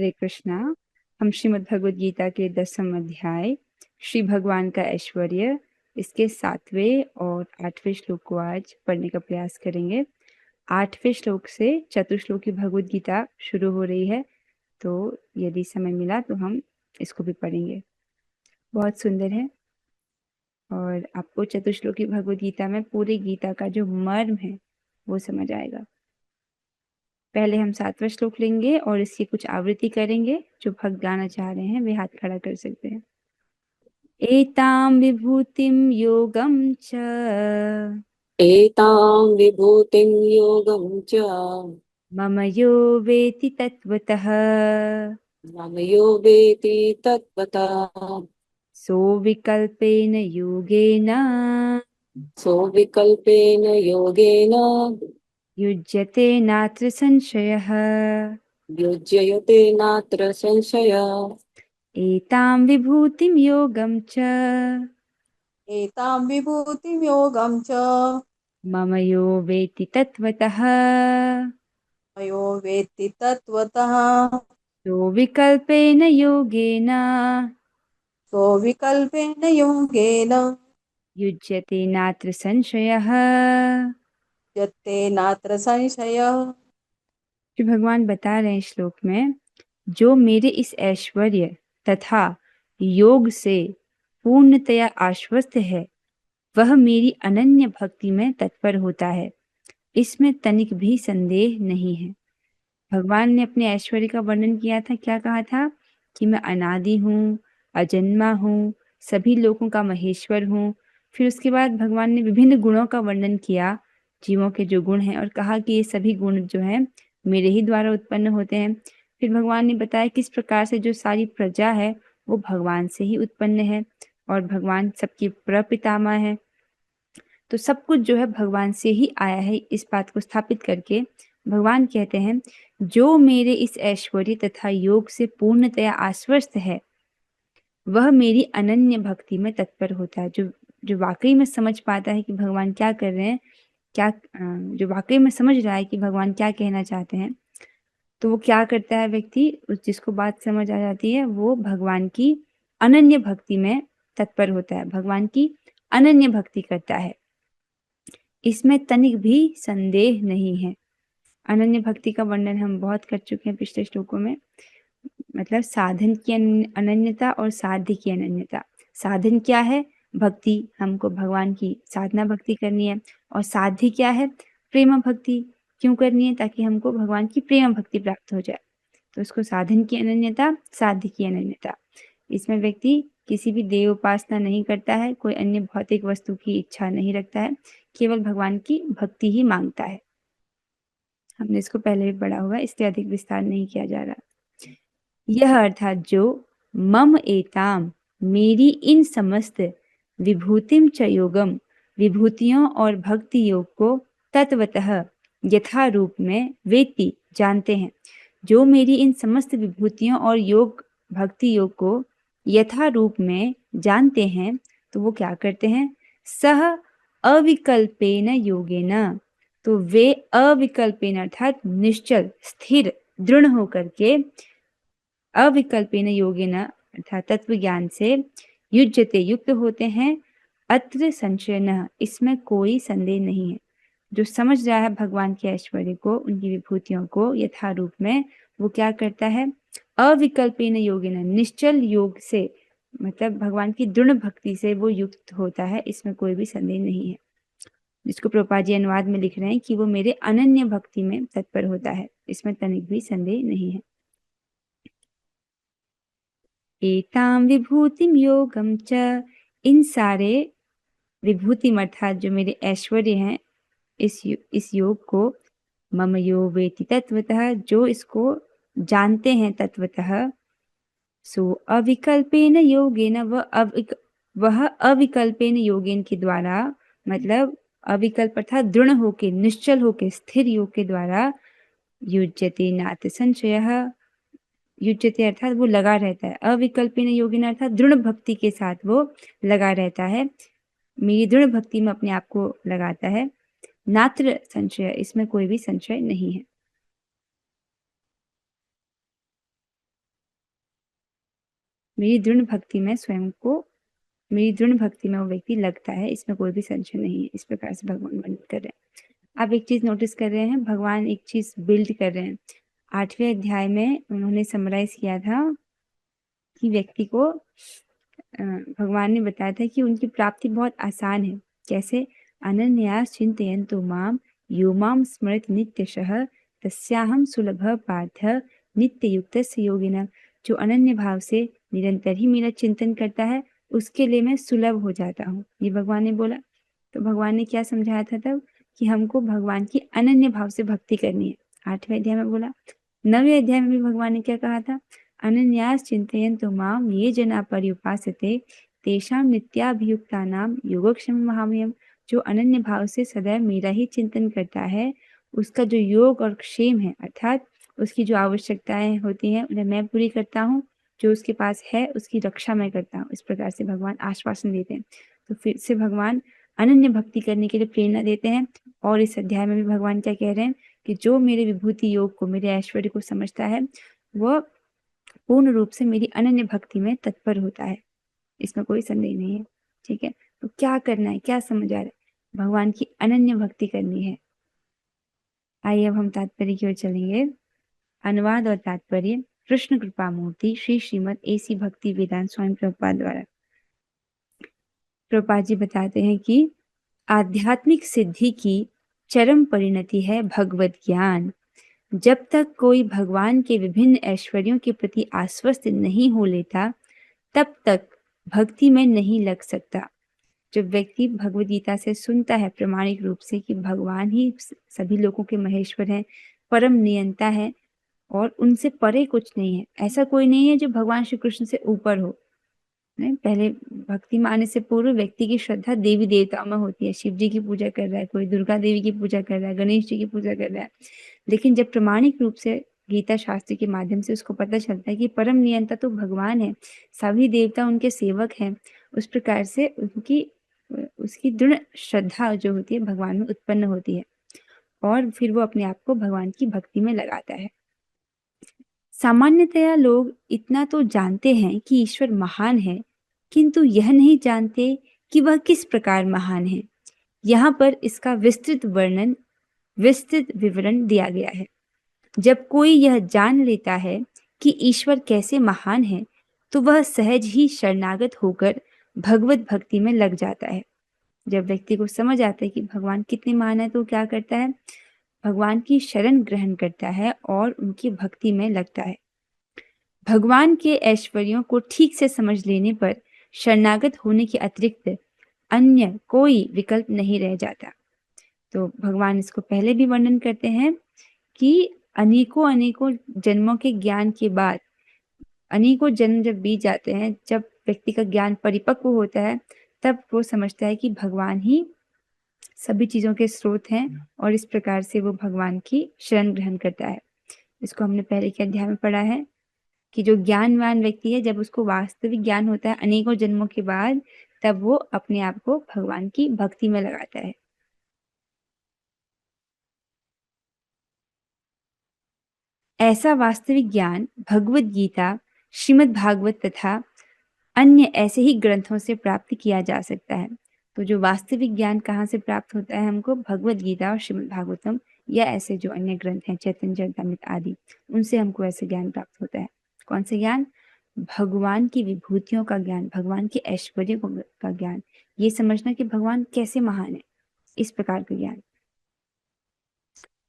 हरे कृष्णा। हम श्रीमद् भगवद गीता के 10वें अध्याय श्री भगवान का ऐश्वर्य इसके 7वें और 8वें श्लोक को आज पढ़ने का प्रयास करेंगे। 8वें श्लोक से चतुश्लोकी भगवद गीता शुरू हो रही है, तो यदि समय मिला तो हम इसको भी पढ़ेंगे। बहुत सुंदर है और आपको चतुश्लोकी भगवद गीता में पूरी गीता का जो मर्म है वो समझ आएगा। पहले हम 7वां श्लोक लेंगे और इसकी कुछ आवृत्ति करेंगे। जो भक्त गाना चाह रहे हैं वे हाथ खड़ा कर सकते हैं। एतां विभूतिं योगं च एतां विभूतिं योगं च मम यो वेति तत्त्वतः मम यो वेति तत्त्वतः सोऽविकल्पेन योगेन सोऽविकल्पेन योगेन युज्यते नात्र संशयः। युज्यते नात्र संशयः। एतां विभूतिं योगं च एतां विभूतिं योगं च मम यो वेति तत्त्वतः मयो वेत्ति तत्त्वतः सोऽविकल्पेन योगेन सोऽविकल्पेन योगेन युज्यते नात्र संशयः। यत्ते नात्र संशयः। श्री भगवान बता रहे हैं श्लोक में, जो मेरे इस ऐश्वर्य तथा योग से पूर्णतया आश्वस्त है वह मेरी अनन्य भक्ति में तत्पर होता है, इसमें तनिक भी संदेह नहीं है। भगवान ने अपने ऐश्वर्य का वर्णन किया था। क्या कहा था कि मैं अनादि हूँ, अजन्मा हूँ, सभी लोगों का महेश्वर हूँ। फिर उसके बाद भगवान ने विभिन्न गुणों का वर्णन किया, जीवों के जो गुण हैं, और कहा कि ये सभी गुण जो हैं मेरे ही द्वारा उत्पन्न होते हैं। फिर भगवान ने बताया किस प्रकार से जो सारी प्रजा है वो भगवान से ही उत्पन्न है और भगवान सबकी प्रपितामह है। तो सब कुछ जो है भगवान से ही आया है। इस बात को स्थापित करके भगवान कहते हैं, जो मेरे इस ऐश्वर्य तथा योग से पूर्णतया आश्वस्त है वह मेरी अनन्य भक्ति में तत्पर होता है। जो जो वाकई में समझ पाता है कि भगवान क्या कर रहे हैं, जो वाकई में समझ रहा है कि भगवान क्या कहना चाहते हैं, तो वो क्या करता है व्यक्ति, उस जिसको बात समझ आ जाती है वो भगवान की अनन्य भक्ति में तत्पर होता है, भगवान की अनन्य भक्ति करता है, इसमें तनिक भी संदेह नहीं है। अनन्य भक्ति का वर्णन हम बहुत कर चुके हैं पिछले श्लोकों में। मतलब साधन की अनन्यता और साध्य की अनन्यता। साधन क्या है? भक्ति, हमको भगवान की साधना भक्ति करनी है। और साध्य क्या है? प्रेम भक्ति। क्यों करनी है? ताकि हमको भगवान की प्रेम भक्ति प्राप्त हो जाए। तो उसको साधन की अनन्यता, साध्य की अनन्यता। इसमें व्यक्ति किसी भी देव उपासना नहीं करता है, कोई अन्य भौतिक वस्तु की इच्छा नहीं रखता है, केवल भगवान की भक्ति ही मांगता है। हमने इसको पहले भी पढ़ा हुआ है, इसलिए अधिक विस्तार नहीं किया जा रहा। यह अर्थात जो मम एताम, मेरी इन समस्त विभूतिम च योगम, विभूतियों और भक्ति योग को तत्वतः यथा रूप में वेति, जानते हैं। जो मेरी इन समस्त विभूतियों और योग भक्ति योग को यथा रूप में जानते हैं तो वो क्या करते हैं? सह अविकल्पेन योगेन, तो वे अविकल्पेन अर्थात निश्चल, स्थिर, दृढ़ होकर के, अविकल्पेन योगेन अर्थात तत्व ज्ञान से, युज्यते युक्त होते हैं, अत्र संशय न, इसमें कोई संदेह नहीं है। जो समझ रहा है भगवान के ऐश्वर्य को, उनकी विभूतियों को यथा रूप में, वो क्या करता है? अविकल्पेन योगेन, निश्चल योग से, मतलब भगवान की दृढ़ भक्ति से वो युक्त होता है, इसमें कोई भी संदेह नहीं है। जिसको प्रभुपाद जी अनुवाद में लिख रहे हैं कि वो मेरे अनन्य भक्ति में तत्पर होता है, इसमें तनिक भी संदेह नहीं है। एतां विभूतिम योगम च, इन सारे विभूतिम अर्थात जो मेरे ऐश्वर्य हैं, इस योग को, मम यो वेति तत्वतः, जो इसको जानते हैं तत्वतः, सो अविकल्पेन योगेन, वह अविकल्पेन योगेन के द्वारा, मतलब अविकल्प अर्थात दृढ़ होके, निश्चल होके, स्थिर योग के द्वारा, युज्यते नात्र संशयः, युज्यते अर्थात वो लगा रहता है, अविकल्पेन योगिन अर्थात दृढ़ भक्ति के साथ वो लगा रहता है, मेरी दृढ़ भक्ति में अपने आप को लगाता है। नात्र संशय, इसमें कोई भी संशय नहीं है। मेरी दृढ़ भक्ति में वो व्यक्ति लगता है, इसमें कोई भी संशय नहीं है। इस प्रकार से भगवान वर्णन कर रहे हैं। आप एक चीज नोटिस कर रहे हैं, भगवान एक चीज बिल्ड कर रहे हैं। 8वें अध्याय में उन्होंने समराइज किया था कि व्यक्ति को भगवान ने बताया था कि उनकी प्राप्ति बहुत आसान है। कैसे? अनन्यास चिंतयन्तु माम यो माम स्मरति नित्यशः तस्याहम सुलभ पार्थ नित्य युक्तस्य योगिनः। जो अनन्य भाव से निरंतर ही मेरा चिंतन करता है, उसके लिए मैं सुलभ हो जाता हूँ, ये भगवान ने बोला। तो भगवान ने क्या समझाया था तब? कि हमको भगवान की अनन्य भाव से भक्ति करनी है। 8वें अध्याय में बोला। 9वें अध्याय में भी भगवान ने क्या कहा था? अनन्यास चिंतयन्तु माम ये जना पर्युपासते तेषां नित्याभियुक्तानां योगक्षेमं वहाम्यहम्। जो अनन्य भाव से सदैव मेरा ही चिंतन करता है, उसका जो योग और क्षेम है, अर्थात उसकी जो आवश्यकताएं होती हैं उन्हें मैं पूरी करता हूँ, जो उसके पास है उसकी रक्षा मैं करता हूँ। इस प्रकार से भगवान आश्वासन देते हैं। तो फिर से भगवान अनन्य भक्ति करने के लिए प्रेरणा देते हैं। और इस अध्याय में भी भगवान क्या कह रहे हैं कि जो मेरे विभूति योग को, मेरे ऐश्वर्य को समझता है, वह पूर्ण रूप से मेरी अनन्य भक्ति में तत्पर होता है। इसमें कोई संदेह नहीं है। ठीक है, तो क्या करना है, क्या समझ आ रहा है? भगवान की अनन्य भक्ति करनी है। आइए अब हम तात्पर्य की ओर चलेंगे। अनुवाद और तात्पर्य कृष्ण कृपा मूर्ति श्री श्रीमद AC भक्ति वेदांत स्वामी प्रभुपाद द्वारा। प्रभुपाद जी बताते हैं कि आध्यात्मिक सिद्धि की चरम परिणति है भगवत ज्ञान। जब तक कोई भगवान के विभिन्न ऐश्वर्यों के प्रति आश्वस्त नहीं हो लेता, तब तक भक्ति में नहीं लग सकता। जब व्यक्ति भगवद गीता से सुनता है प्रामाणिक रूप से कि भगवान ही सभी लोगों के महेश्वर हैं, परम नियंता है और उनसे परे कुछ नहीं है, ऐसा कोई नहीं है जो भगवान श्री कृष्ण से ऊपर हो। नहीं, पहले भक्ति में आने से पूर्व व्यक्ति की श्रद्धा देवी देवताओं में होती है। शिव जी की पूजा कर रहा है, कोई दुर्गा देवी की पूजा कर रहा है, गणेश जी की पूजा कर रहा है। लेकिन जब प्रामाणिक रूप से गीता शास्त्र के माध्यम से उसको पता चलता है कि परम नियंता तो भगवान है, सभी देवता उनके सेवक हैं, उस प्रकार से उसकी दृढ़ श्रद्धा जो होती है भगवान में उत्पन्न होती है और फिर वो अपने आप को भगवान की भक्ति में लगाता है। सामान्यतया लोग इतना तो जानते हैं कि ईश्वर महान है, किंतु यह नहीं जानते कि वह किस प्रकार महान है। यहाँ पर इसका विस्तृत विवरण दिया गया है। जब कोई यह जान लेता है कि ईश्वर कैसे महान है, तो वह सहज ही शरणागत होकर भगवत भक्ति में लग जाता है। जब व्यक्ति को समझ आता है कि भगवान कितने महान है, तो क्या करता है? भगवान की शरण ग्रहण करता है और उनकी भक्ति में लगता है। भगवान के ऐश्वर्यों को ठीक से समझ लेने पर शरणागत होने के अतिरिक्त अन्य कोई विकल्प नहीं रह जाता। तो भगवान इसको पहले भी वर्णन करते हैं कि अनेकों जन्मों के ज्ञान के बाद, अनेकों जन्म जब बीत जाते हैं, जब व्यक्ति का ज्ञान परिपक्व होता है, तब वो समझता है कि भगवान ही सभी चीजों के स्रोत हैं और इस प्रकार से वो भगवान की शरण ग्रहण करता है। इसको हमने पहले के अध्याय में पढ़ा है कि जो ज्ञानवान व्यक्ति है, जब उसको वास्तविक ज्ञान होता है अनेकों जन्मों के बाद, तब वो अपने आप को भगवान की भक्ति में लगाता है। ऐसा वास्तविक ज्ञान भगवत गीता, श्रीमद् भागवत तथा अन्य ऐसे ही ग्रंथों से प्राप्त किया जा सकता है। तो जो वास्तविक ज्ञान कहाँ से प्राप्त होता है हमको? भगवत गीता और श्रीमद् भागवतम या ऐसे जो अन्य ग्रंथ हैं, चैतन्य चरितामृत आदि, उनसे हमको ऐसे ज्ञान प्राप्त होता है। कौन से ज्ञान? भगवान की विभूतियों का ज्ञान, भगवान के ऐश्वर्य का ज्ञान, ये समझना कि भगवान कैसे महान है, इस प्रकार का ज्ञान।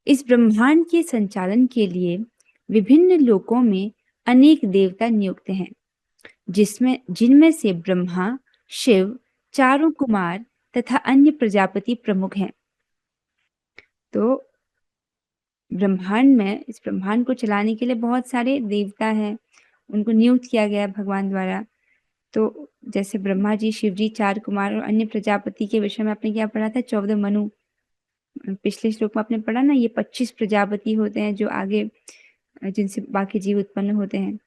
इस ब्रह्मांड के संचालन के लिए विभिन्न लोकों में अनेक देवता नियुक्त हैं, जिनमें से ब्रह्मा, शिव, चारों कुमार तथा अन्य प्रजापति प्रमुख हैं। तो ब्रह्मांड में, इस ब्रह्मांड को चलाने के लिए बहुत सारे देवता हैं, उनको नियुक्त किया गया भगवान द्वारा। तो जैसे ब्रह्मा जी, शिव जी, चार कुमार और अन्य प्रजापति के विषय में आपने क्या पढ़ा था? 14 मनु। पिछले श्लोक में आपने पढ़ा ना, ये 25 प्रजापति होते हैं जो आगे जिनसे बाकी जीव उत्पन्न होते हैं।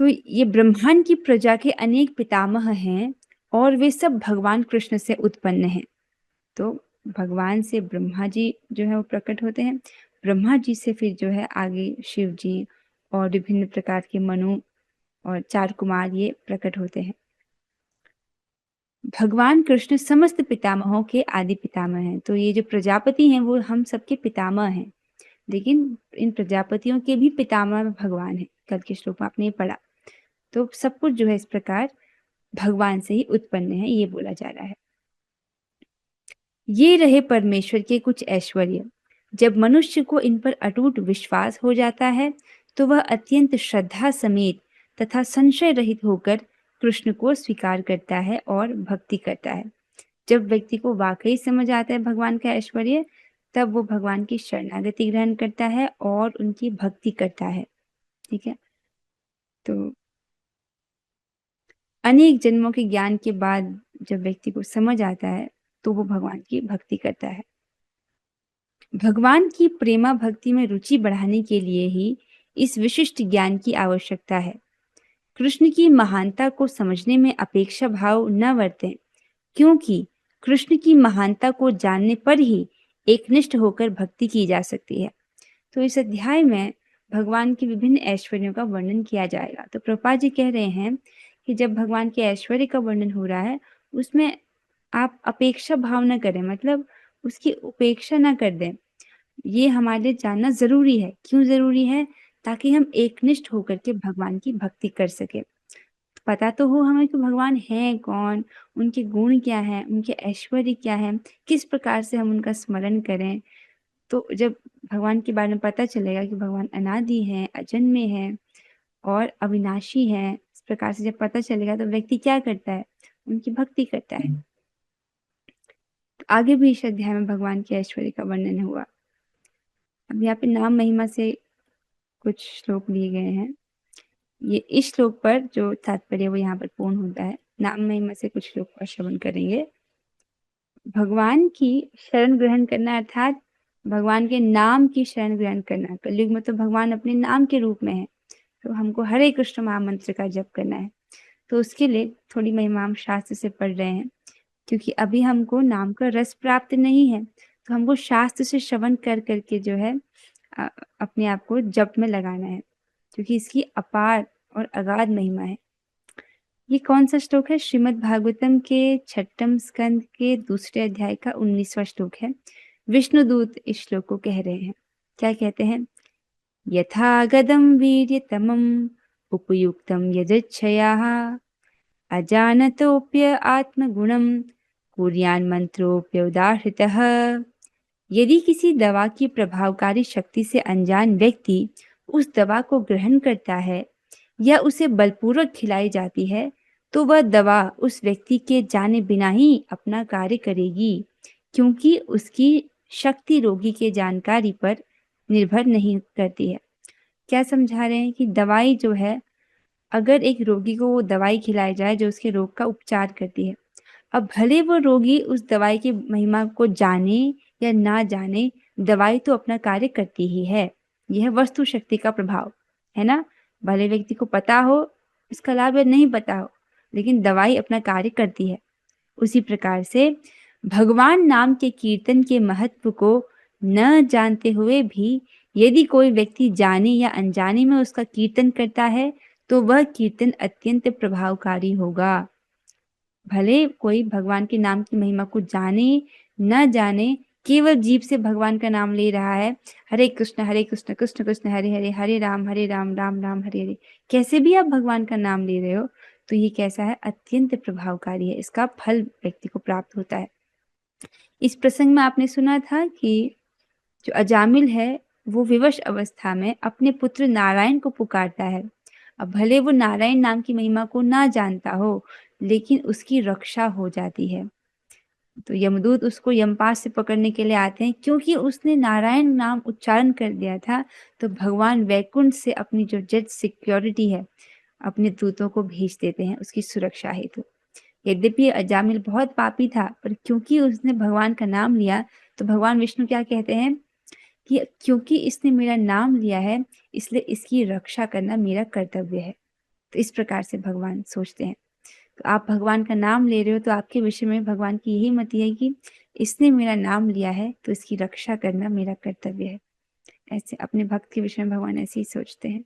तो ये ब्रह्मांड की प्रजा के अनेक पितामह हैं और वे सब भगवान कृष्ण से उत्पन्न हैं। तो भगवान से ब्रह्मा जी जो है वो प्रकट होते हैं, ब्रह्मा जी से फिर जो है आगे शिव जी और विभिन्न प्रकार के मनु और 4 कुमार ये प्रकट होते हैं। भगवान कृष्ण समस्त पितामहों के आदि पितामह हैं। तो ये जो प्रजापति हैं वो हम सबके पितामह हैं, लेकिन इन प्रजापतियों के भी पितामह भगवान हैं। कल के श्लोक में आपने ये पढ़ा। तो सब कुछ जो है इस प्रकार भगवान से ही उत्पन्न है, ये बोला जा रहा है। ये रहे परमेश्वर के कुछ ऐश्वर्य। जब मनुष्य को इन पर अटूट विश्वास हो जाता है तो वह अत्यंत श्रद्धा समेत तथा संशय रहित होकर कृष्ण को स्वीकार करता है और भक्ति करता है। जब व्यक्ति को वाकई समझ आता है भगवान का ऐश्वर्य, तब वो भगवान की शरणागति ग्रहण करता है और उनकी भक्ति करता है। ठीक है, तो अनेक जन्मों के ज्ञान के बाद जब व्यक्ति को समझ आता है तो वो भगवान की भक्ति करता है। भगवान की प्रेमा भक्ति में रुचि बढ़ाने के लिए ही इस विशिष्ट ज्ञान की आवश्यकता है। कृष्ण की महानता को समझने में अपेक्षा भाव न बरतें, क्योंकि कृष्ण की महानता को जानने पर ही एकनिष्ठ होकर भक्ति की जा सकती है। तो इस अध्याय में भगवान के विभिन्न ऐश्वर्यों का वर्णन किया जाएगा। तो प्रभुपाद जी कह रहे हैं कि जब भगवान के ऐश्वर्य का वर्णन हो रहा है उसमें आप अपेक्षा भाव न करें, मतलब उसकी उपेक्षा न कर दें। ये हमारे लिए जानना जरूरी है। क्यों जरूरी है? ताकि हम एकनिष्ठ होकर के भगवान की भक्ति कर सके। पता तो हो हमें कि भगवान हैं कौन, उनके गुण क्या हैं, उनके ऐश्वर्य क्या है, किस प्रकार से हम उनका स्मरण करें। तो जब भगवान के बारे में पता चलेगा कि भगवान अनादि हैं, अजन्मे हैं और अविनाशी हैं, इस प्रकार से जब पता चलेगा तो व्यक्ति क्या करता है? उनकी भक्ति करता है। तो आगे भी इस अध्याय में भगवान के ऐश्वर्य का वर्णन हुआ। अब यहाँ पे नाम महिमा से कुछ श्लोक लिए गए हैं। ये इस श्लोक पर जो तात्पर्य वो यहाँ पर पूर्ण होता है। नाम महिमा से कुछ श्लोक का श्रवण करेंगे। भगवान की शरण ग्रहण करना अर्थात भगवान के नाम की शरण ग्रहण करना। कलयुग में तो भगवान अपने नाम के रूप में है, तो हमको हरे कृष्ण महामंत्र का जप करना है। तो उसके लिए थोड़ी महिमा हम शास्त्र से पढ़ रहे हैं, क्योंकि अभी हमको नाम का रस प्राप्त नहीं है, तो हमको शास्त्र से श्रवण कर करके जो है अपने आप को जप में लगाना है, क्योंकि इसकी अपार और अगाध महिमा है। ये कौन सा श्लोक है? श्रीमद् भागवतम के 6वें स्कंद के 2 अध्याय का 19वां श्लोक है। विष्णुदूत इस श्लोक को कह रहे हैं। क्या कहते हैं? यथा गदम वीर्यतमम उपयुक्तम यदृच्छयाः अजानतोप्य आत्मगुणम कुर्यान् मंत्रोप्योदाहृतः। यदि किसी दवा की प्रभावकारी शक्ति से अनजान व्यक्ति उस दवा को ग्रहण करता है या उसे बलपूर्वक खिलाई जाती है, तो वह दवा उस व्यक्ति के जाने बिना ही अपना कार्य करेगी, क्योंकि उसकी शक्ति रोगी के जानकारी पर निर्भर नहीं करती है। क्या समझा रहे हैं कि दवाई जो है, अगर एक रोगी को वो दवाई खिलाई जाए जो उसके रोग का उपचार करती है, अब भले वो रोगी उस दवाई की महिमा को जाने या ना जाने, दवाई तो अपना कार्य करती ही है। यह वस्तु शक्ति का प्रभाव है ना। भले व्यक्ति को पता हो इसका लाभ या नहीं पता हो, लेकिन दवाई अपना कार्य करती है। उसी प्रकार से भगवान नाम के कीर्तन के महत्व को न जानते हुए भी यदि कोई व्यक्ति जाने या अनजाने में उसका कीर्तन करता है, तो वह कीर्तन अत्यंत प्रभावकारी होगा। भले कोई भगवान के नाम की महिमा को जाने न जाने, केवल जीभ से भगवान का नाम ले रहा है, हरे कृष्ण कृष्ण कृष्ण हरे हरे, हरे राम राम राम हरे हरे, कैसे भी आप भगवान का नाम ले रहे हो, तो ये कैसा है? अत्यंत प्रभावकारी है। इसका फल व्यक्ति को प्राप्त होता है। इस प्रसंग में आपने सुना था कि जो अजामिल है वो विवश अवस्था में अपने पुत्र नारायण को पुकारता है। अब भले वो नारायण नाम की महिमा को ना जानता हो, लेकिन उसकी रक्षा हो जाती है। तो यमदूत उसको यमपाश से पकड़ने के लिए आते हैं, क्योंकि उसने नारायण नाम उच्चारण कर दिया था। तो भगवान वैकुंठ से अपनी जो जेट सिक्योरिटी है, अपने दूतों को भेज देते हैं उसकी सुरक्षा हेतु। यद्यपि अजामिल बहुत पापी था, पर क्योंकि उसने भगवान का नाम लिया, तो भगवान विष्णु क्या कहते हैं कि क्योंकि इसने मेरा नाम लिया है, इसलिए इसकी रक्षा करना मेरा कर्तव्य है। तो इस प्रकार से भगवान सोचते हैं। तो आप भगवान का नाम ले रहे हो, तो आपके विषय में भगवान की यही मति है कि इसने मेरा नाम लिया है, तो इसकी रक्षा करना मेरा कर्तव्य है। ऐसे अपने भक्त के विषय में भगवान ऐसे ही सोचते हैं।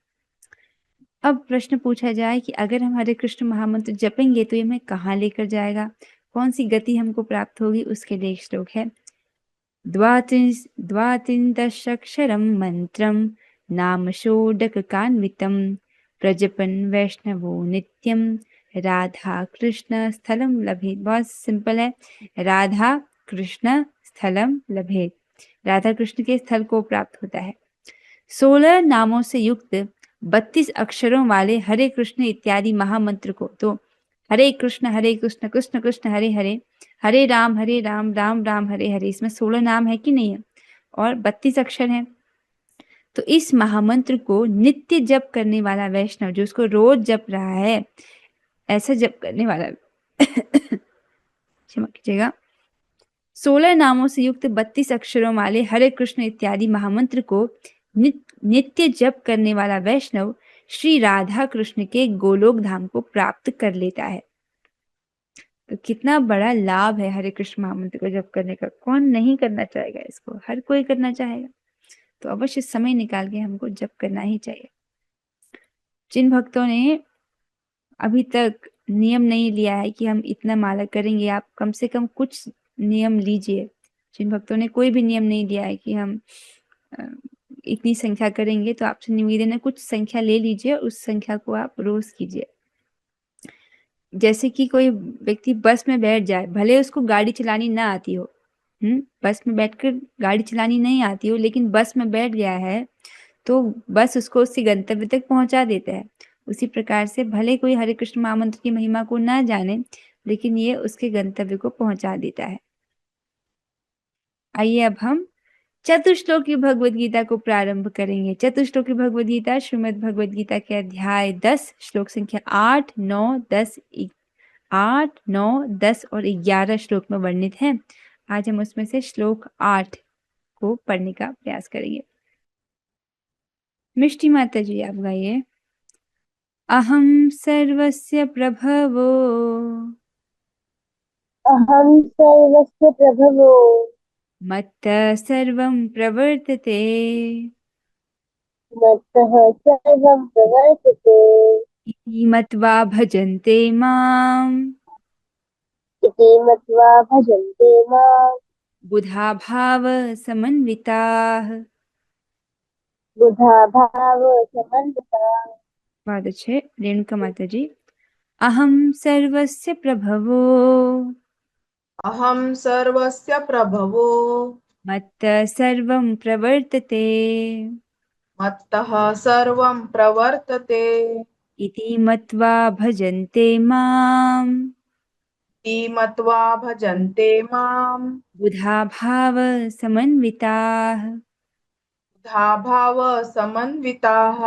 अब प्रश्न पूछा जाए कि अगर हम हरे कृष्ण महामंत्र जपेंगे तो ये हमें कहाँ लेकर जाएगा, कौन सी गति हमको प्राप्त होगी, उसके लिए एक श्लोक है। द्वात्रिंशदक्षरं मंत्रं नाम षोडशकान्वितं प्रजपन वैष्णवो नित्यं राधा कृष्ण स्थलम लभेत। बहुत सिंपल है, राधा कृष्ण स्थलम लभेत, राधा कृष्ण के स्थल को प्राप्त होता है। 16 नामों से युक्त 32 अक्षरों वाले हरे कृष्ण इत्यादि महामंत्र को, तो हरे कृष्ण कृष्ण कृष्ण हरे हरे, हरे राम राम राम हरे हरे, इसमें 16 नाम है कि नहीं है, और 32 अक्षर हैं। तो इस महामंत्र को नित्य जप करने वाला वैष्णव, जो उसको रोज जप रहा है, ऐसा जप करने वाला क्षमा कीजिएगा, 16 नामों से युक्त 32 अक्षरों वाले हरे कृष्ण इत्यादि महामंत्र को नित्य जप करने वाला वैष्णव श्री राधा कृष्ण के गोलोक धाम को प्राप्त कर लेता है। तो कितना बड़ा लाभ है हरे कृष्ण महामंत्र को जप करने का। कौन नहीं करना चाहेगा इसको, हर कोई करना चाहेगा। तो अवश्य समय निकाल के हमको जप करना ही चाहिए। जिन भक्तों ने अभी तक नियम नहीं लिया है कि हम इतना माला करेंगे, आप कम से कम कुछ नियम लीजिए। जिन भक्तों ने कोई भी नियम नहीं लिया है कि हम इतनी संख्या करेंगे, तो आपसे निवेदन है कुछ संख्या ले लीजिए, उस संख्या को आप रोज कीजिए। जैसे कि कोई व्यक्ति बस में बैठ जाए, भले उसको गाड़ी चलानी ना आती हो, बस में बैठकर गाड़ी चलानी नहीं आती हो, लेकिन बस में बैठ गया है तो बस उसको उसके गंतव्य तक पहुंचा देता है। उसी प्रकार से भले कोई हरे कृष्ण महामंत्र की महिमा को ना जाने, लेकिन ये उसके गंतव्य को पहुंचा देता है। आइए अब हम चतुश्लोकी भगवद गीता को प्रारंभ करेंगे। चतुश्लोकी भगवद गीता श्रीमद् भगवद गीता के अध्याय 10 श्लोक संख्या 8, 9, 10, 8, 9, 10 और 11 श्लोक में वर्णित है। आज हम उसमें से श्लोक 8 को पढ़ने का प्रयास करेंगे। मिष्टी माता जी आप गाइए। अहम सर्वस्य प्रभवो अहं सर्वस्य प्रभवो मत्तः सर्वं प्रवर्तते मत्तः सर्वं प्रवर्तते इति मत्वा भजन्ते माम् इति मत्वा भजन्ते मां बुधा भाव समन्विताः। बुधा भाव समन्विताः। बहुत अच्छे रेणुका माता जी। अहम सर्वस्य प्रभवो अहं सर्वस्य प्रभवो मत्तः सर्वं प्रवर्तते मत्तः सर्वं प्रवर्तते इति मत्वा भजन्ते माम् इति मत्वा भजन्ते मां बुधा भाव समन्विताः। बुधा भाव समन्विताः।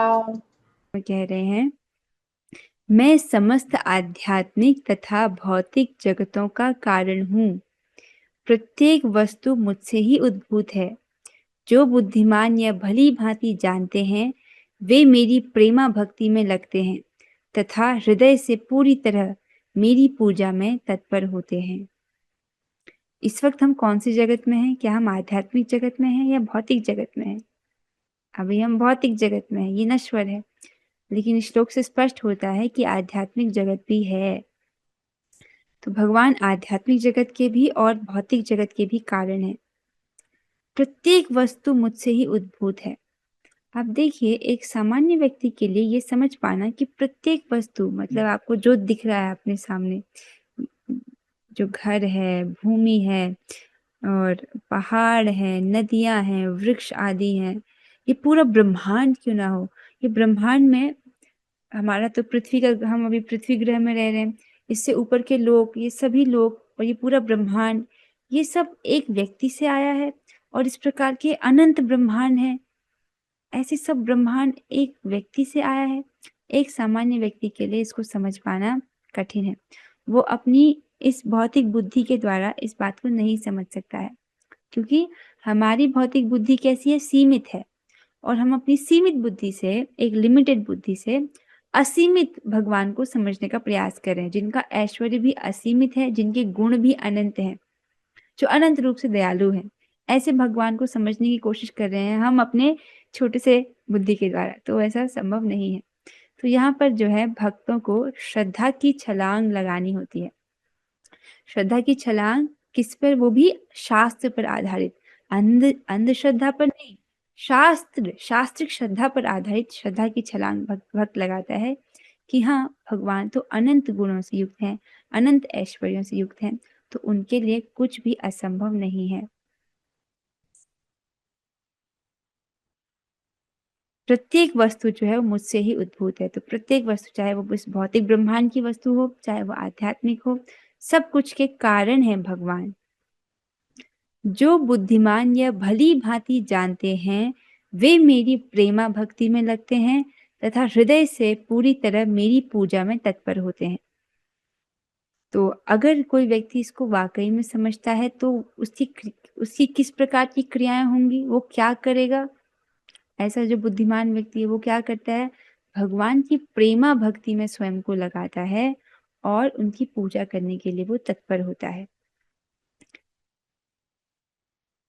कह रहे हैं, मैं समस्त आध्यात्मिक तथा भौतिक जगतों का कारण हूँ। प्रत्येक वस्तु मुझसे ही उद्भूत है। जो बुद्धिमान या भली भांति जानते हैं, वे मेरी प्रेमा भक्ति में लगते हैं तथा हृदय से पूरी तरह मेरी पूजा में तत्पर होते हैं। इस वक्त हम कौन सी जगत में हैं? क्या हम आध्यात्मिक जगत में हैं या भौतिक जगत में हैं? अभी हम भौतिक जगत में हैं, ये नश्वर है। लेकिन इस श्लोक से स्पष्ट होता है कि आध्यात्मिक जगत भी है। तो भगवान आध्यात्मिक जगत के भी और भौतिक जगत के भी कारण है। प्रत्येक वस्तु मुझसे ही उद्भूत है। आप देखिए, एक सामान्य व्यक्ति के लिए ये समझ पाना कि प्रत्येक वस्तु, मतलब आपको जो दिख रहा है अपने सामने, जो घर है, भूमि है और पहाड़ है, नदियां हैं, वृक्ष आदि हैं, ये पूरा ब्रह्मांड क्यों ना हो, ये ब्रह्मांड में हमारा तो पृथ्वी का, हम अभी पृथ्वी ग्रह में रह रहे हैं, इससे ऊपर के लोग, ये सभी लोग और ये पूरा ब्रह्मांड, ये सब एक व्यक्ति से आया है। और इस प्रकार के अनंत ब्रह्मांड है, ऐसे सब ब्रह्मांड एक व्यक्ति से आया है। एक सामान्य व्यक्ति के लिए इसको समझ पाना कठिन है। वो अपनी इस भौतिक बुद्धि के द्वारा इस बात को नहीं समझ सकता है, क्योंकि हमारी भौतिक बुद्धि कैसी है? सीमित है। और हम अपनी सीमित बुद्धि से, एक लिमिटेड बुद्धि से असीमित भगवान को समझने का प्रयास कर रहे हैं, जिनका ऐश्वर्य भी असीमित है, जिनके गुण भी अनंत हैं, जो अनंत रूप से दयालु हैं। ऐसे भगवान को समझने की कोशिश कर रहे हैं हम अपने छोटे से बुद्धि के द्वारा, तो ऐसा संभव नहीं है। तो यहाँ पर जो है भक्तों को श्रद्धा की छलांग लगानी होती है। श्रद्धा की छलांग किस पर? वो भी शास्त्र पर आधारित, अंधश्रद्धा पर नहीं, शास्त्रिक श्रद्धा पर आधारित श्रद्धा की छलांग भक्त लगाता है कि हाँ, भगवान तो अनंत गुणों से युक्त हैं, अनंत ऐश्वर्यों से युक्त हैं, तो उनके लिए कुछ भी असंभव नहीं है। प्रत्येक वस्तु जो है वो मुझसे ही उद्भूत है। तो प्रत्येक वस्तु, चाहे वो इस भौतिक ब्रह्मांड की वस्तु हो, चाहे वो आध्यात्मिक हो, सब कुछ के कारण है भगवान। जो बुद्धिमान या भली भांति जानते हैं वे मेरी प्रेमा भक्ति में लगते हैं तथा हृदय से पूरी तरह मेरी पूजा में तत्पर होते हैं। तो अगर कोई व्यक्ति इसको वाकई में समझता है तो उसकी किस प्रकार की क्रियाएं होंगी, वो क्या करेगा? ऐसा जो बुद्धिमान व्यक्ति है वो क्या करता है? भगवान की प्रेमा भक्ति में स्वयं को लगाता है और उनकी पूजा करने के लिए वो तत्पर होता है।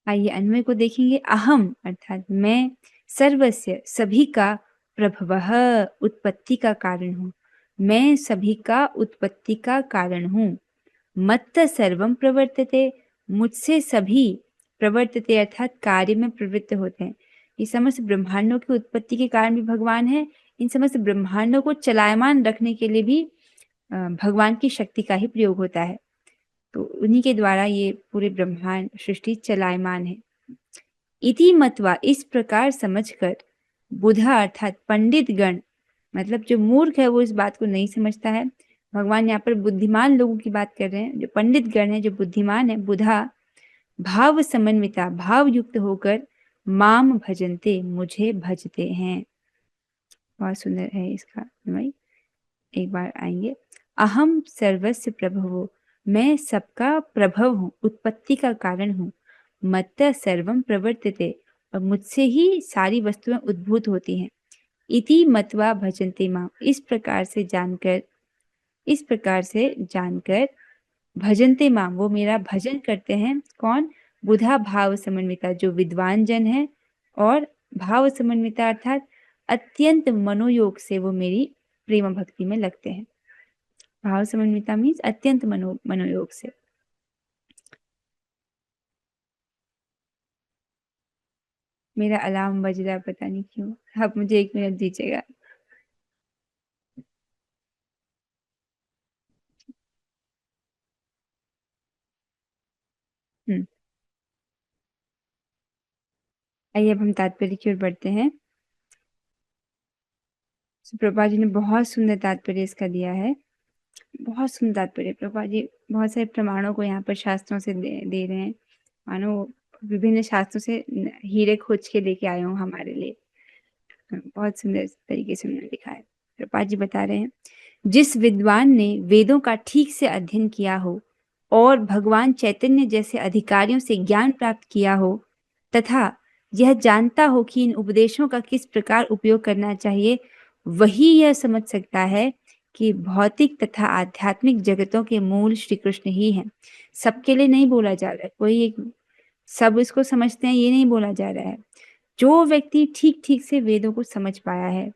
आइए अन्वय को देखेंगे। अहम अर्थात मैं, सर्वस्य सभी का, प्रभवः उत्पत्ति का कारण हूँ। मैं सभी का उत्पत्ति का कारण हूँ। मत्त सर्वम प्रवर्तते, मुझसे सभी, प्रवर्तते अर्थात कार्य में प्रवृत्त होते हैं। ये समस्त ब्रह्मांडों की उत्पत्ति के कारण भी भगवान है। इन समस्त ब्रह्मांडों को चलायमान रखने के लिए भी भगवान की शक्ति का ही प्रयोग होता है। तो उन्हीं के द्वारा ये पूरे ब्रह्मांड सृष्टि चलायमान है। इति मत्वा, इस प्रकार समझकर, बुधा अर्थात पंडित गण, मतलब जो मूर्ख है वो इस बात को नहीं समझता है। भगवान यहाँ पर बुद्धिमान लोगों की बात कर रहे हैं। जो पंडित गण है, जो बुद्धिमान है, बुधा, भाव समन्विता, भाव युक्त होकर, माम भजन्ते, मुझे भजते हैं। बहुत सुंदर है इसका अनुवाद। एक बार आएंगे। अहम सर्वस्य प्रभवो, मैं सबका प्रभव हूँ, उत्पत्ति का कारण हूँ। मत्त सर्वम प्रवर्तते, और मुझसे ही सारी वस्तुएं उद्भूत होती हैं। इति मत्वा भजन्ते माम, इस प्रकार से जानकर भजन्ते माम, वो मेरा भजन करते हैं। कौन? बुधा भाव समन्विता, जो विद्वान जन है, और भाव समन्विता अर्थात अत्यंत मनोयोग से वो मेरी प्रेम भक्ति में लगते हैं। भाव समन्विता मीन्स अत्यंत मनोयोग से। मेरा अलार्म बज रहा है, पता नहीं क्यों। आप मुझे 1 मिनट दीजिएगा। आइए अब हम तात्पर्य की ओर बढ़ते हैं। प्रभुपाद जी ने बहुत सुंदर तात्पर्य इसका दिया है, बहुत सुंदर तात्पर्य। प्रभुपाद जी बहुत सारे प्रमाणों को यहाँ पर शास्त्रों से दे रहे हैं, मानो विभिन्न शास्त्रों से हीरे खोज के लेके आए हो हमारे लिए। बहुत सुंदर तरीके से उन्होंने लिखा है। प्रभुपाद जी बता रहे हैं, जिस विद्वान ने वेदों का ठीक से अध्ययन किया हो और भगवान चैतन्य जैसे अधिकारियों से ज्ञान प्राप्त किया हो तथा यह जानता हो कि इन उपदेशों का किस प्रकार उपयोग करना चाहिए, वही यह समझ सकता है कि भौतिक तथा आध्यात्मिक जगतों के मूल श्री कृष्ण ही हैं। सबके लिए नहीं बोला जा रहा है, कोई एक सब इसको समझते हैं ये नहीं बोला जा रहा है। जो व्यक्ति ठीक ठीक से वेदों को समझ पाया है,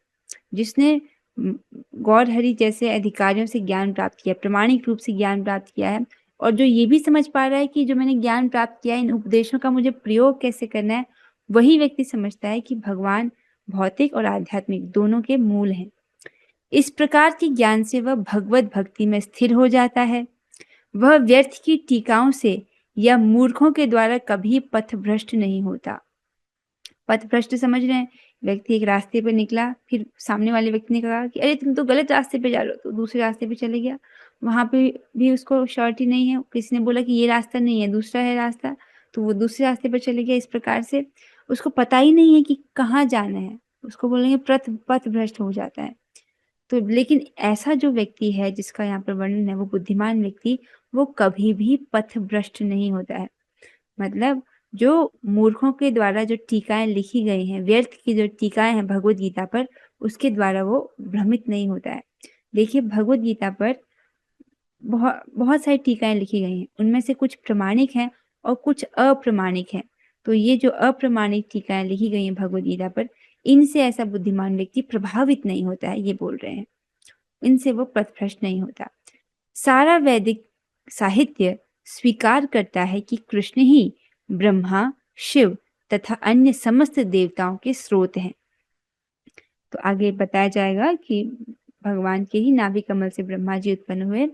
जिसने गौर हरि जैसे अधिकारियों से ज्ञान प्राप्त किया, प्रामाणिक रूप से ज्ञान प्राप्त किया है, और जो ये भी समझ पा रहा है कि जो मैंने ज्ञान प्राप्त किया है इन उपदेशों का मुझे प्रयोग कैसे करना है, वही व्यक्ति समझता है कि भगवान भौतिक और आध्यात्मिक दोनों के मूल हैं। इस प्रकार के ज्ञान से वह भगवत भक्ति में स्थिर हो जाता है। वह व्यर्थ की टीकाओं से या मूर्खों के द्वारा कभी पथभ्रष्ट नहीं होता। पथभ्रष्ट समझ रहे हैं? व्यक्ति एक रास्ते पे निकला, फिर सामने वाले व्यक्ति ने कहा कि अरे तुम तो गलत रास्ते पे जा रहे हो, तो दूसरे रास्ते पे चले गया। वहां पे भी उसको श्योरिटी नहीं है, किसी ने बोला कि ये रास्ता नहीं है, दूसरा है रास्ता, तो वो दूसरे रास्ते पर चले गया। इस प्रकार से उसको पता ही नहीं है कि कहाँ जाना है, उसको बोलेंगे पथ भ्रष्ट हो जाता है। तो लेकिन ऐसा जो व्यक्ति है जिसका यहाँ पर वर्णन है, वो बुद्धिमान व्यक्ति, वो कभी भी पथ भ्रष्ट नहीं होता है। मतलब जो मूर्खों के द्वारा जो टीकाएं लिखी गई हैं, व्यर्थ की जो टीकाएं हैं भगवत गीता पर, उसके द्वारा वो भ्रमित नहीं होता है। देखिए भगवत गीता पर बहुत बहुत सारी टीकाएं लिखी गई हैं, उनमें से कुछ प्रमाणिक हैं और कुछ अप्रमाणिक हैं। तो ये जो अप्रमाणिक टीकाएं लिखी गई हैं भगवत गीता पर, इनसे ऐसा बुद्धिमान व्यक्ति प्रभावित नहीं होता है, ये बोल रहे हैं। इनसे वो पथभ्रष्ट नहीं होता। सारा वैदिक साहित्य स्वीकार करता है कि कृष्ण ही ब्रह्मा, शिव तथा अन्य समस्त देवताओं के स्रोत हैं। तो आगे बताया जाएगा कि भगवान के ही नाभि कमल से ब्रह्मा जी उत्पन्न हुए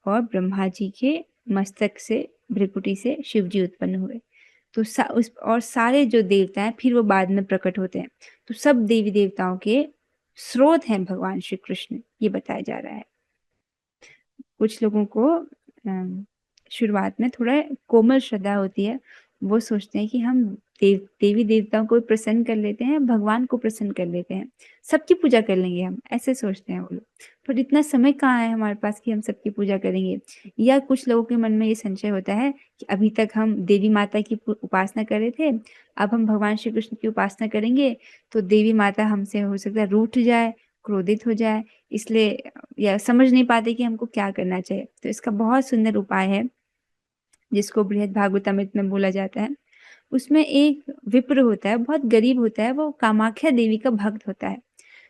और ब्रह्मा जी के मस्तक से, भ्रिकुटी से शिव जी उत्पन्न हुए। तो और सारे जो देवता हैं फिर वो बाद में प्रकट होते हैं। तो सब देवी देवताओं के स्रोत हैं भगवान श्री कृष्ण, ये बताया जा रहा है। कुछ लोगों को शुरुआत में थोड़ा कोमल श्रद्धा होती है, वो सोचते हैं कि हम देवी देवताओं को प्रसन्न कर लेते हैं, भगवान को प्रसन्न कर लेते हैं, सबकी पूजा कर लेंगे हम, ऐसे सोचते हैं वो लोग। पर इतना समय कहाँ है हमारे पास कि हम सबकी पूजा करेंगे। या कुछ लोगों के मन में ये संशय होता है कि अभी तक हम देवी माता की उपासना कर रहे थे, अब हम भगवान श्री कृष्ण की उपासना करेंगे तो देवी माता हमसे हो सकता है रूठ जाए, क्रोधित हो जाए, इसलिए या समझ नहीं पाते कि हमको क्या करना चाहिए। तो इसका बहुत सुंदर उपाय है जिसको बृहद भागवतामृत में बोला जाता है। उसमें एक विप्र होता है, बहुत गरीब होता है, वो कामाख्या देवी का भक्त होता है।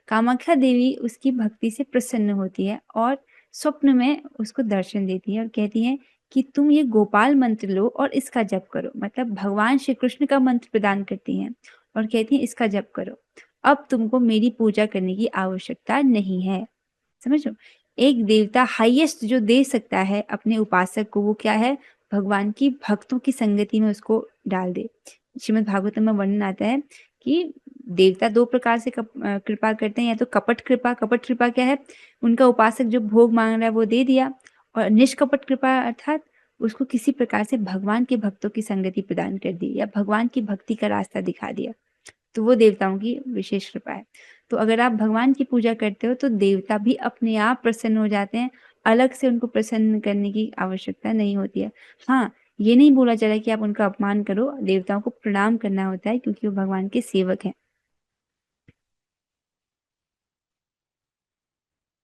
कामाख्या देवी उसकी भक्ति से प्रसन्न होती है और स्वप्न में उसको दर्शन देती है और कहती है कि तुम ये गोपाल मंत्र लो और इसका जप करो। मतलब भगवान श्री कृष्ण का मंत्र प्रदान करती हैं और कहती हैं इसका जप करो, अब तुमको मेरी पूजा करने की आवश्यकता नहीं है। समझो, एक देवता हाईएस्ट जो दे सकता है अपने उपासक को, वो क्या है? भगवान की भक्तों की संगति में उसको डाल दे। श्रीमद् भागवतम में वर्णन आता है कि देवता दो प्रकार से कृपा करते हैं, या तो कपट कृपा। कपट कृपा क्या है? उनका उपासक जो भोग मांग रहा है वो दे दिया, और निष्कपट कृपा अर्थात उसको किसी प्रकार से भगवान के भक्तों की संगति प्रदान कर दी या भगवान की भक्ति का रास्ता दिखा दिया, तो वो देवताओं की विशेष कृपा है। तो अगर आप भगवान की पूजा करते हो तो देवता भी अपने आप प्रसन्न हो जाते हैं, अलग से उनको प्रसन्न करने की आवश्यकता नहीं होती है। हाँ, ये नहीं बोला जा रहा है कि आप उनका अपमान करो, देवताओं को प्रणाम करना होता है क्योंकि वो भगवान के सेवक हैं।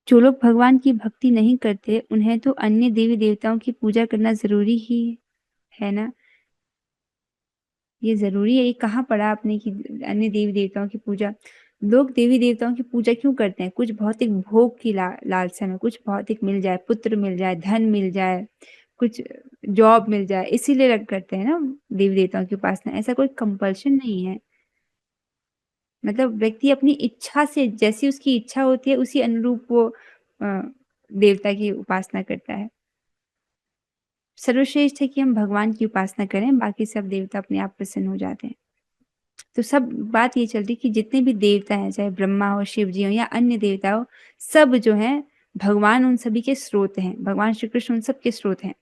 जो लोग भगवान की भक्ति नहीं करते उन्हें तो अन्य देवी देवताओं की पूजा करना जरूरी ही है ना। ये जरूरी है, ये कहाँ पढ़ा आपने कि अन्य देवी देवताओं की पूजा? लोग देवी देवताओं की पूजा क्यों करते हैं? कुछ भौतिक भोग की लालसा में, कुछ भौतिक मिल जाए, पुत्र मिल जाए, धन मिल जाए, कुछ जॉब मिल जाए, इसीलिए रख करते हैं ना देवी देवताओं की उपासना। ऐसा कोई कंपल्शन नहीं है। मतलब व्यक्ति अपनी इच्छा से, जैसी उसकी इच्छा होती है उसी अनुरूप वो देवता की उपासना करता है। सर्वश्रेष्ठ है कि हम भगवान की उपासना करें, बाकी सब देवता अपने आप प्रसन्न हो जाते हैं। तो सब बात ये चलती कि जितने भी देवता हैं, चाहे ब्रह्मा हो, शिव जी हो या अन्य देवता हो, सब जो हैं भगवान उन सभी के स्रोत हैं, भगवान श्री कृष्ण उन सब के स्रोत हैं।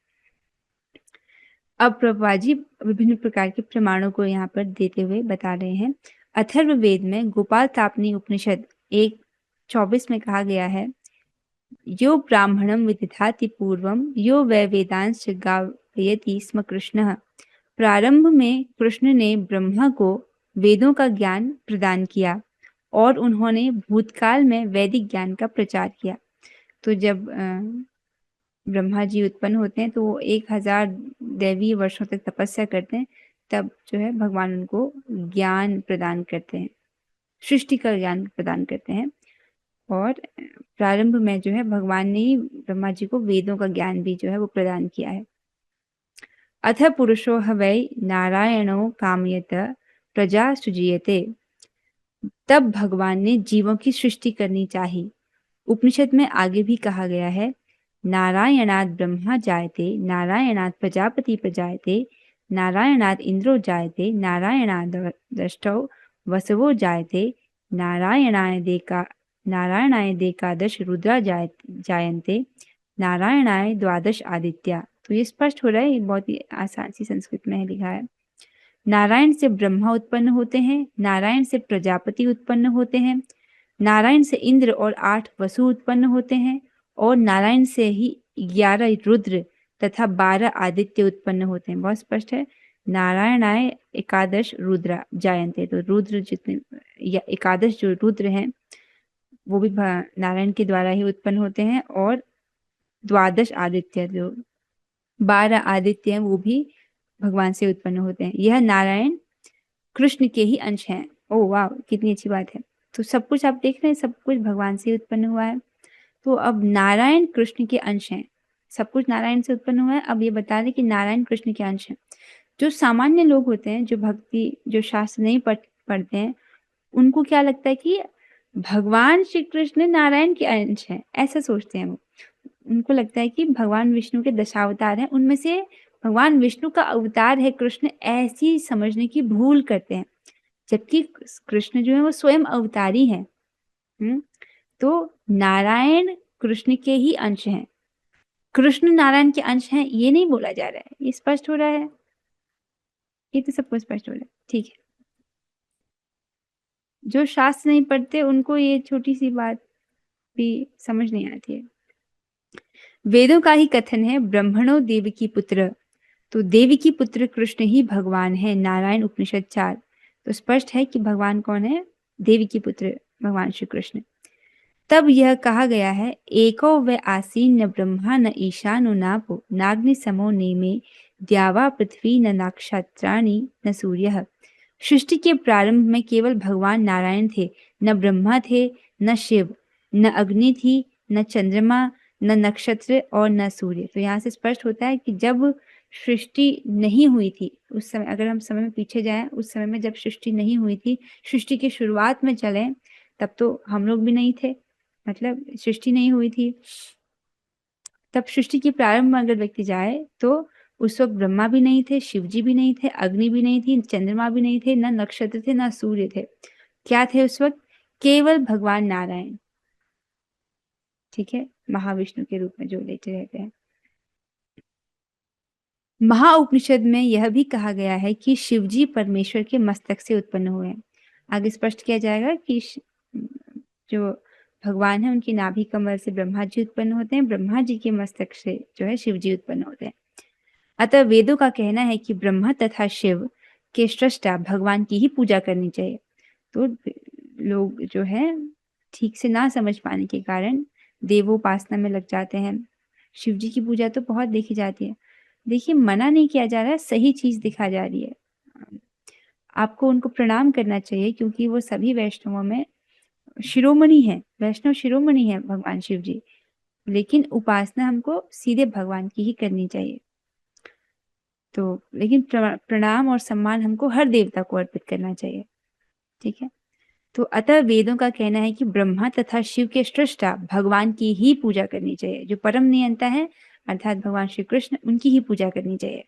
अब प्रभुपाद जी विभिन्न प्रकार के प्रमाणों को यहाँ पर देते हुए बता रहे हैं। अथर्ववेद में गोपाल तापनी उपनिषद 1:24 में कहा गया है, यो ब्राह्मणम विदधाति पूर्वम यो वै वेदांश गावयति स्म कृष्णः। प्रारंभ में कृष्ण ने ब्रह्मा को वेदों का ज्ञान प्रदान किया और उन्होंने भूतकाल में वैदिक ज्ञान का प्रचार किया। तो जब ब्रह्मा जी उत्पन्न होते हैं तो वो 1000 दैवीय वर्षों तक तपस्या करते हैं, तब जो है भगवान उनको ज्ञान प्रदान करते हैं, सृष्टि का ज्ञान प्रदान करते हैं। और प्रारंभ में जो है भगवान ने ही ब्रह्मा जी को वेदों का ज्ञान भी जो है वो प्रदान किया है। अथ पुरुषो ह वै नारायणो कामयत प्रजा सृजीयते। तब भगवान ने जीवों की सृष्टि करनी चाहिए। उपनिषद में आगे भी कहा गया है, नारायणात् ब्रह्मा जायते, नारायणात् प्रजापति प्रजायते, नारायणात् इंद्रो जायते, नारायणात् दष्टौ वसवो जायते, नारायणाय देकादश रुद्रा जायन्ते, नारायणाय द्वादश आदित्या। तो ये स्पष्ट हो रहा है, ये बहुत ही आसान सी संस्कृत में है लिखा है। नारायण से ब्रह्मा उत्पन्न होते हैं, नारायण से प्रजापति उत्पन्न होते हैं, नारायण से इंद्र और 8 वसु उत्पन्न होते हैं, और नारायण से ही 11 रुद्र तथा 12 आदित्य उत्पन्न होते हैं। बहुत स्पष्ट है, नारायणाय एकादश रुद्र जायन्ते। तो रुद्र जितने या एकादश जो रुद्र हैं वो भी नारायण के द्वारा ही उत्पन्न होते हैं, और द्वादश आदित्य जो 12 आदित्य हैं वो भी भगवान से उत्पन्न होते हैं। यह नारायण कृष्ण के ही अंश हैं ओह वाह, कितनी अच्छी बात है। तो सब कुछ आप देख रहे हैं, सब कुछ भगवान से उत्पन्न हुआ है। तो अब नारायण कृष्ण के अंश हैं, सब कुछ नारायण से उत्पन्न हुआ है। अब ये बता दें कि नारायण कृष्ण के अंश हैं। जो सामान्य लोग होते हैं, जो भक्ति, जो शास्त्र नहीं पढ़ते हैं, उनको क्या लगता है कि भगवान श्री कृष्ण नारायण के अंश हैं, ऐसा सोचते हैं वो। उनको लगता है कि भगवान विष्णु के दशावतार हैं, उनमें से भगवान विष्णु का अवतार है कृष्ण, ऐसी समझने की भूल करते हैं। जबकि कृष्ण जो है वो स्वयं अवतारी है। तो नारायण कृष्ण के ही अंश हैं, कृष्ण नारायण के अंश हैं, ये नहीं बोला जा रहा है। ये स्पष्ट हो रहा है, ये तो सबको स्पष्ट हो रहा है, ठीक है। जो शास्त्र नहीं पढ़ते उनको ये छोटी सी बात भी समझ नहीं आती है। वेदों का ही कथन है, ब्रह्मणो देवकी पुत्र, तो देवकी पुत्र कृष्ण ही भगवान है। नारायण उपनिषद 4। तो स्पष्ट है कि भगवान कौन है, देवकी पुत्र भगवान श्री कृष्ण। तब यह कहा गया है, एको व आसीन न ब्रह्मा न ईशानो नापो नाग्नि समो नेमे द्यावा पृथ्वी न नक्षत्राणि न सूर्य। सृष्टि के प्रारंभ में केवल भगवान नारायण थे, न ब्रह्मा थे, न शिव, न अग्नि थी, न चंद्रमा, न नक्षत्र और न सूर्य। तो यहाँ से स्पष्ट होता है कि जब सृष्टि नहीं हुई थी, उस समय, अगर हम समय में पीछे जाएं, उस समय में जब सृष्टि नहीं हुई थी, सृष्टि की शुरुआत में चलें, तब तो हम लोग भी नहीं थे, मतलब सृष्टि नहीं हुई थी। तब सृष्टि के प्रारंभ में अगर व्यक्ति जाए तो उस वक्त ब्रह्मा भी नहीं थे, शिव जी भी नहीं थे, अग्नि भी नहीं थी, चंद्रमा भी नहीं थे, न नक्षत्र थे, न सूर्य थे। क्या थे उस वक्त? केवल भगवान नारायण, ठीक है, महाविष्णु के रूप में जो लेते रहते हैं। महाउपनिषद में यह भी कहा गया है कि शिवजी परमेश्वर के मस्तक से उत्पन्न हुए हैं। आगे स्पष्ट किया जाएगा कि जो भगवान है उनकी नाभि कमल से ब्रह्मा जी उत्पन्न होते हैं, ब्रह्मा जी के मस्तक से जो है शिव जी उत्पन्न होते हैं। अतः वेदों का कहना है कि ब्रह्मा तथा शिव के सृष्टा भगवान की ही पूजा करनी चाहिए। तो लोग जो है ठीक से ना समझ पाने के कारण देवोपासना में लग जाते हैं। शिव जी की पूजा तो बहुत देखी जाती है। देखिए, मना नहीं किया जा रहा है, सही चीज दिखा जा रही है। आपको उनको प्रणाम करना चाहिए क्योंकि वो सभी वैष्णवों में शिरोमणि है, वैष्णव शिरोमणि है भगवान शिव जी। लेकिन उपासना हमको सीधे भगवान की ही करनी चाहिए। तो लेकिन प्रणाम और सम्मान हमको हर देवता को अर्पित करना चाहिए, ठीक है। तो अतः वेदों का कहना है कि ब्रह्मा तथा शिव के सृष्टा भगवान की ही पूजा करनी चाहिए। जो परम नियंता है अर्थात भगवान श्री कृष्ण, उनकी ही पूजा करनी चाहिए।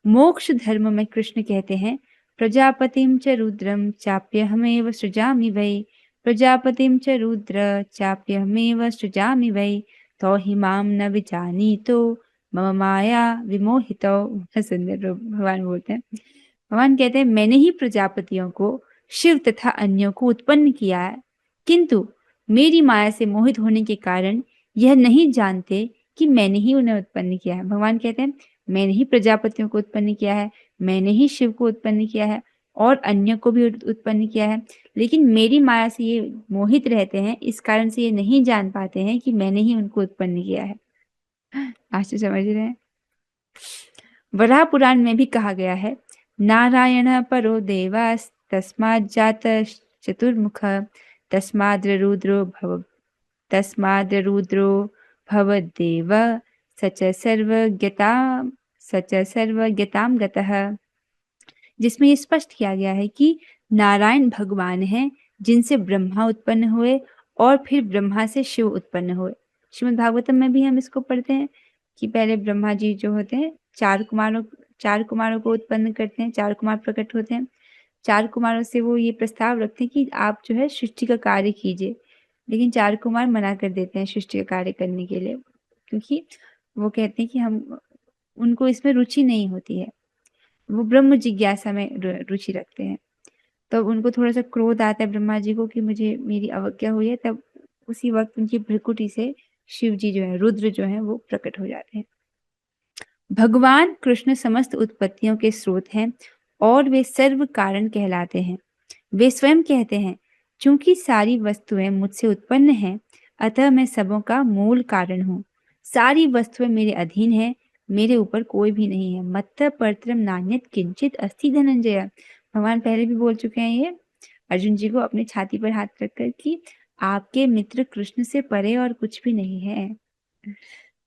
मोक्ष धर्म में कृष्ण कहते हैं, प्रजापतिम च रुद्रम चाप्यहमेव सृजामि वै, प्रजापतिम च रुद्र चाप्यहमेव सृजामि वै, तो हिमाम न विजानीतो मम माया विमोहितो। सुंदर भगवान बोलते हैं, भगवान कहते हैं, मैंने ही प्रजापतियों को, शिव तथा अन्यों को उत्पन्न किया है, किंतु मेरी माया से मोहित होने के कारण यह नहीं जानते कि मैंने ही उन्हें उत्पन्न किया है। भगवान कहते हैं, मैंने ही प्रजापतियों को उत्पन्न किया है, मैंने ही शिव को उत्पन्न किया है और अन्य को भी उत्पन्न किया है, लेकिन मेरी माया से ये मोहित रहते हैं, इस कारण से ये नहीं जान पाते हैं कि मैंने ही उनको उत्पन्न किया है। आज तो समझ रहे हैं। वराह पुराण में भी कहा गया है, नारायण परो देवास् तस्मात् जातः चतुर्मुख तस्माद्रुद्रो भवद्देव सच सर्वज्ञताम गतः। जिसमें ये स्पष्ट किया गया है कि नारायण भगवान हैं जिनसे ब्रह्मा उत्पन्न हुए और फिर ब्रह्मा से शिव उत्पन्न हुए। श्रीमद् भागवतम में भी हम इसको पढ़ते हैं कि पहले ब्रह्मा जी जो होते हैं चार कुमारों को उत्पन्न करते हैं, 4 कुमार प्रकट होते हैं। 4 कुमारों से वो ये प्रस्ताव रखते हैं कि आप जो है सृष्टि का कार्य कीजिए, लेकिन 4 कुमार मना कर देते हैं सृष्टि का कार्य करने के लिए, क्योंकि वो कहते हैं कि हम उनको इसमें रुचि नहीं होती है, वो ब्रह्म जिज्ञासा में रुचि रखते हैं। तब उनको थोड़ा सा क्रोध आता है ब्रह्मा जी को कि मुझे मेरी अवज्ञा हुई है। तब उसी वक्त उनकी भ्रिकुटी से शिव जी जो है, रुद्र जो है, वो प्रकट हो जाते हैं। भगवान कृष्ण समस्त उत्पत्तियों के स्रोत हैं और वे सर्व कारण कहलाते हैं। वे स्वयं कहते हैं, चूंकि सारी वस्तुएं मुझसे उत्पन्न हैं, अतः मैं सबों का मूल कारण हूँ। सारी वस्तुएं मेरे अधीन हैं, मेरे ऊपर कोई भी नहीं है। मत्त परत्रम नान्यत किंचित अस्ति धनंजय। भगवान पहले भी बोल चुके हैं ये, अर्जुन जी को अपने छाती पर हाथ रखकर कि आपके मित्र कृष्ण से परे और कुछ भी नहीं है।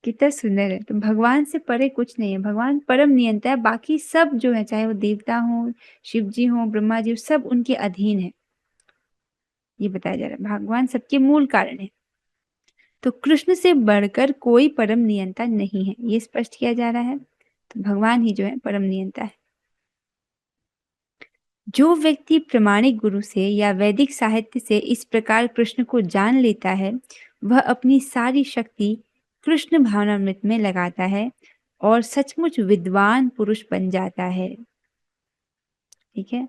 कितना सुंदर है। तो भगवान से परे कुछ नहीं है, भगवान परम नियंता है, बाकी सब जो है चाहे वो देवता हो, शिव जी हो, ब्रह्मा जी हो, सब उनके अधीन है, ये बताया जा रहा है। भगवान सबके मूल कारण है। तो कृष्ण से बढ़कर कोई परम नियंता नहीं है, ये स्पष्ट किया जा रहा है। तो भगवान ही जो है परम नियंता है। जो व्यक्ति प्रामाणिक गुरु से या वैदिक साहित्य से इस प्रकार कृष्ण को जान लेता है, वह अपनी सारी शक्ति कृष्ण भावनामृत में लगाता है और सचमुच विद्वान पुरुष बन जाता है। ठीक है,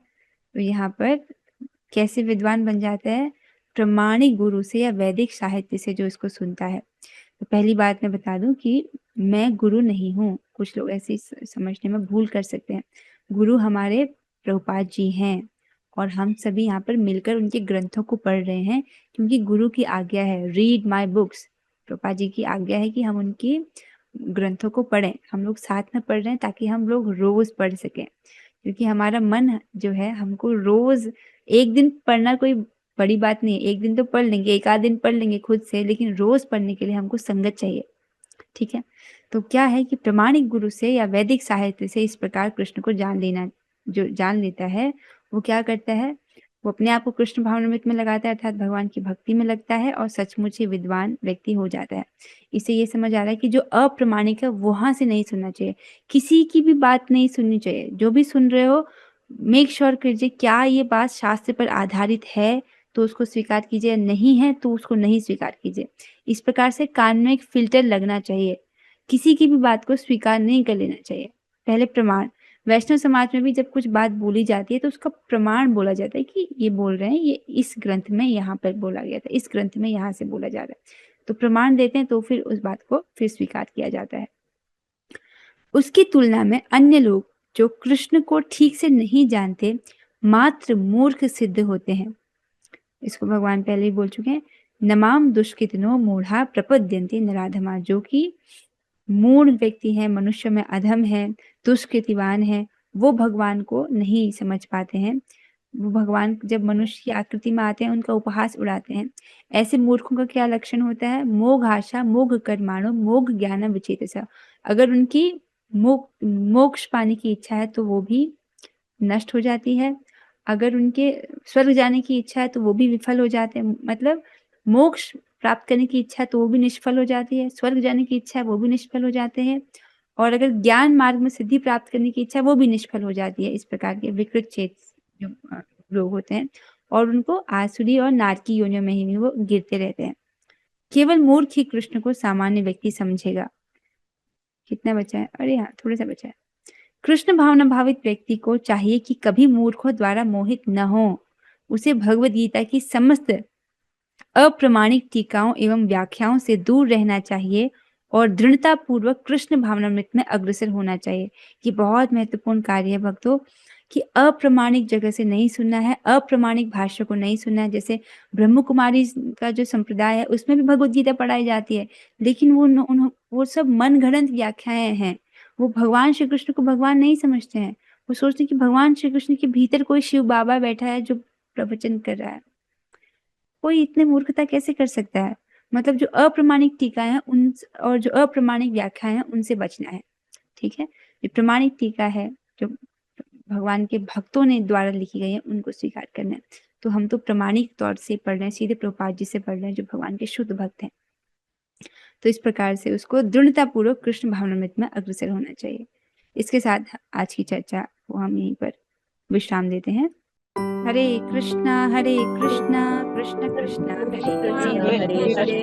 तो यहाँ पर कैसे विद्वान बन जाता है? प्रामाणिक गुरु से या वैदिक साहित्य से जो इसको सुनता है। तो पहली बात मैं बता दूं कि मैं गुरु नहीं हूँ, कुछ लोग ऐसे समझने में भूल कर सकते हैं। गुरु हमारे प्रभुपाद जी हैं और हम सभी यहाँ पर मिलकर उनके ग्रंथों को पढ़ रहे हैं, क्योंकि गुरु की आज्ञा है, read my books. Prabhupada ji की आज्ञा है कि हम उनकी ग्रंथों को पढ़ें। हम लोग साथ में पढ़ रहे हैं ताकि हम लोग रोज पढ़ सकें, क्योंकि हमारा मन जो है हमको रोज, एक दिन पढ़ना कोई बड़ी बात नहीं है, एक दिन तो पढ़ लेंगे, एक आध दिन पढ़ लेंगे खुद से, लेकिन रोज पढ़ने के लिए हमको संगत चाहिए। ठीक है, तो क्या है कि प्रामाणिक गुरु से या वैदिक साहित्य से इस प्रकार कृष्ण को जान लेना, जो जान लेता है वो क्या करता है? वो अपने आप को कृष्ण भावनामृत में लगाता है, अर्थात भगवान की भक्ति में लगता है और सचमुच ही विद्वान व्यक्ति हो जाता है। इससे ये समझ आ रहा है कि जो अप्रामाणिक है वहां से नहीं सुनना चाहिए, किसी की भी बात नहीं सुननी चाहिए। जो भी सुन रहे हो मेक श्योर कीजिए क्या ये बात शास्त्र पर आधारित है तो उसको स्वीकार कीजिए, नहीं है तो उसको नहीं स्वीकार कीजिए। इस प्रकार से कान में एक फिल्टर लगना चाहिए, किसी की भी बात को स्वीकार नहीं कर लेना चाहिए। पहले प्रमाण, वैष्णव समाज में भी जब कुछ बात बोली जाती है तो उसका प्रमाण बोला जाता है कि ये बोल रहे हैं, ये इस ग्रंथ में यहाँ पर बोला गया था, इस ग्रंथ में यहाँ से बोला जा रहा है, तो प्रमाण देते हैं तो फिर उस बात को फिर स्वीकार किया जाता है। उसकी तुलना में अन्य लोग जो कृष्ण को ठीक से नहीं जानते मात्र मूर्ख सिद्ध होते हैं। इसको भगवान पहले ही बोल चुके हैं, नमाम दुष्कृतिनो मूढ़ा प्रपद्यन्ते नराधमा। जो कि मूढ़ व्यक्ति है, मनुष्य में अधम है, दुष्कृतिवान है, वो भगवान को नहीं समझ पाते हैं। वो भगवान जब मनुष्य की आकृति में आते हैं उनका उपहास उड़ाते हैं। ऐसे मूर्खों का क्या लक्षण होता है? मोघ आशा मोघ कर्माणो मोघ ज्ञान विचेतसा। अगर उनकी मोक्ष पाने की इच्छा है तो वो भी नष्ट हो जाती है, अगर उनके स्वर्ग जाने की इच्छा है तो वो भी विफल हो जाते हैं। मतलब मोक्ष प्राप्त करने की इच्छा है तो वो भी निष्फल हो जाती है, स्वर्ग जाने की इच्छा है वो भी निष्फल हो जाते हैं, और अगर ज्ञान मार्ग में सिद्धि प्राप्त करने की इच्छा है वो भी निष्फल हो जाती है। इस प्रकार के विकृत चेत जो लोग होते हैं और उनको आसुरी और नारकी योनियों में ही वो गिरते रहते हैं। केवल मूर्ख ही कृष्ण को सामान्य व्यक्ति समझेगा। कितना बचा है? अरे हाँ, थोड़ा सा बचा है। कृष्ण भावना भावित व्यक्ति को चाहिए कि कभी मूर्खों द्वारा मोहित न हो। उसे भगवद गीता की समस्त अप्रामाणिक टीकाओं एवं व्याख्याओं से दूर रहना चाहिए और दृढ़ता पूर्वक कृष्ण भावनामृत में अग्रसर होना चाहिए। ये बहुत महत्वपूर्ण कार्य है भक्तों, कि अप्रामाणिक जगह से नहीं सुनना है, अप्रामाणिक भाष्य को नहीं सुनना है। जैसे ब्रह्म कुमारी का जो संप्रदाय है उसमें भी भगवद गीता पढ़ाई जाती है, लेकिन वो सब मन गढ़ंत व्याख्याएं हैं। वो भगवान श्री कृष्ण को भगवान नहीं समझते हैं, वो सोचते हैं कि भगवान श्री कृष्ण के भीतर कोई शिव बाबा बैठा है जो प्रवचन कर रहा है। कोई इतने मूर्खता कैसे कर सकता है? मतलब जो अप्रामाणिक टीका है उन और जो अप्रामाणिक व्याख्या है उनसे बचना है। ठीक है, जो प्रमाणिक टीका है जो भगवान के भक्तों ने द्वारा लिखी गई है उनको स्वीकार करना है। तो हम तो प्रमाणिक तौर से पढ़ रहे हैं, सीधे प्रभुपाद जी से पढ़ रहे हैं जो भगवान के शुद्ध भक्त हैं। तो इस प्रकार से उसको दृढ़ता पूर्वक कृष्ण भावनामृत में अग्रसर होना चाहिए। इसके साथ आज की चर्चा को हम यहीं पर विश्राम देते हैं। हरे कृष्णा कृष्ण कृष्ण हरे हरे,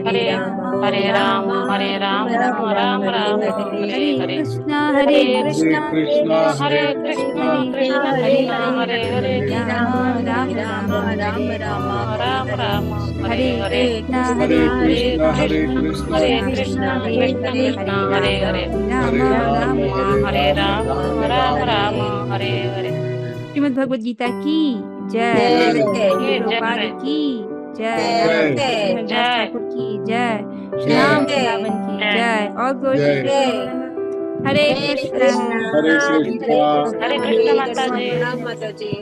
हरे राम हरे राम हरे राम राम राम हरे हरे। कृष्णा हरे कृष्ण कृष्ण हरे कृष्ण कृष्ण कृष्ण कृष्ण हरे हरे, राम राम राम राम राम हरे हरे हरे। कृष्ण हरे कृष्ण कृष्ण कृष्ण कृष्ण हरे हरे, राम राम हरे राम राम हरे हरे। श्रीमद् भगवद गीता की जय, जय। प्रभुपाद की जय, हरिदास ठाकुर की जय, श्री राम वृंदावन की जय, और गोष्ठ हरे कृष्ण। हरे कृष्ण माता जी।